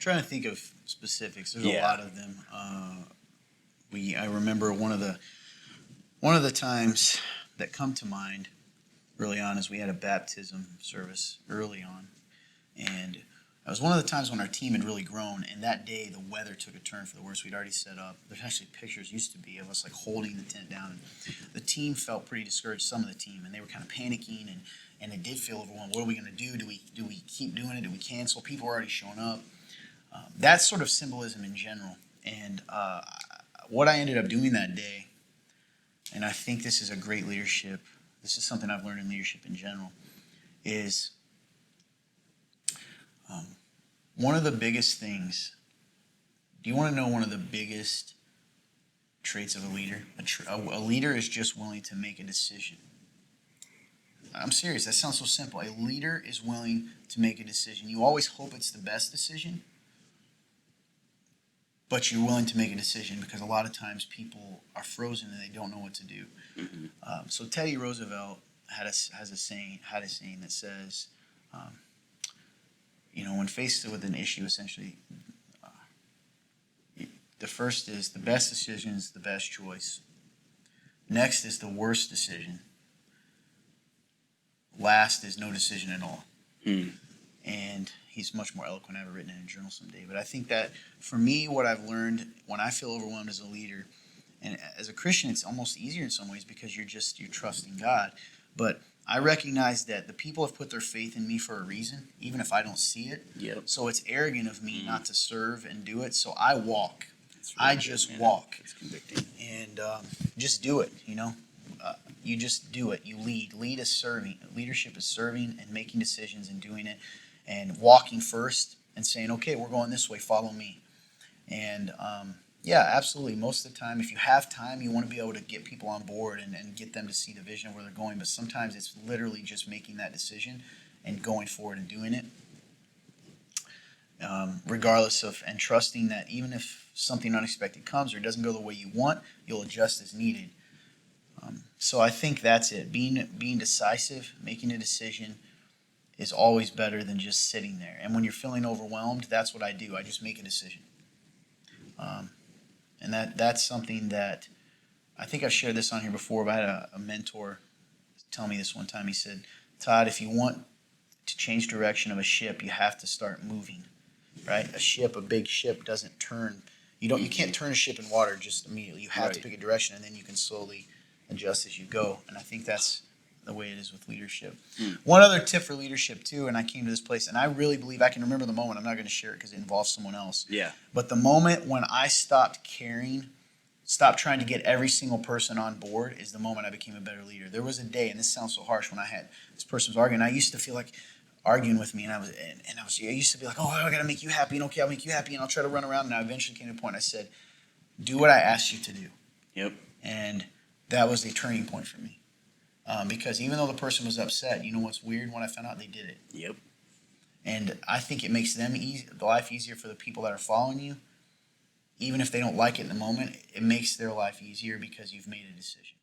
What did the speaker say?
trying to think of specifics. There's a Yeah. lot of them. I remember one of the times that come to mind early on is we had a baptism service early on, and it was one of the times when our team had really grown. And that day, the weather took a turn for the worse. We'd already set up. There's actually pictures used to be of us like holding the tent down, and the team felt pretty discouraged. Some of the team, and they were kind of panicking, and it did feel overwhelmed. What are we going to do? Do we keep doing it? Do we cancel? People are already showing up. That's sort of symbolism in general. And what I ended up doing that day, and I think this is a great leadership, this is something I've learned in leadership in general, is one of the biggest things. Do you want to know one of the biggest traits of a leader? A leader is just willing to make a decision. I'm serious. That sounds so simple. A leader is willing to make a decision. You always hope it's the best decision, but you're willing to make a decision because a lot of times people are frozen and they don't know what to do. So Teddy Roosevelt had a saying that says, when faced with an issue, essentially, the first is the best decision is the best choice. Next is the worst decision. Last is no decision at all. And he's much more eloquent. I have it written in a journal someday. But I think that for me, what I've learned when I feel overwhelmed as a leader, and as a Christian, it's almost easier in some ways because you're trusting God. But I recognize that the people have put their faith in me for a reason, even if I don't see it. Yep. So it's arrogant of me not to serve and do it. So I walk. Really I just walk. It's convicting. And just do it, You just do it. You lead. Lead is serving. Leadership is serving and making decisions and doing it and walking first and saying, okay, we're going this way, follow me. And yeah, absolutely. Most of the time, if you have time, you want to be able to get people on board and get them to see the vision of where they're going. But sometimes it's literally just making that decision and going forward and doing it. Regardless of, and trusting that even if something unexpected comes or it doesn't go the way you want, you'll adjust as needed. So I think that's it. Being decisive, making a decision is always better than just sitting there. And when you're feeling overwhelmed, that's what I do. I just make a decision. And that's something that I think I've shared this on here before, but I had a mentor tell me this one time. He said, Todd, if you want to change direction of a ship, you have to start moving, right? A big ship doesn't turn. You can't turn a ship in water just immediately. You have to pick a direction, and then you can slowly adjust as you go. And I think that's the way it is with leadership. One other tip for leadership too, and I came to this place, and I really believe I can remember the moment. I'm not going to share it because it involves someone else. Yeah. But the moment when I stopped stopped trying to get every single person on board is the moment I became a better leader. There was a day, and this sounds so harsh, when I had this person was arguing. I used to feel like arguing with me, and I used to be like, oh, I got to make you happy, and okay, I'll make you happy, and I'll try to run around. And I eventually came to a point. I said, do what I asked you to do. Yep. And that was a turning point for me. Because even though the person was upset, you know what's weird? When I found out they did it. Yep. And I think it makes the life easier for the people that are following you. Even if they don't like it in the moment, it makes their life easier because you've made a decision.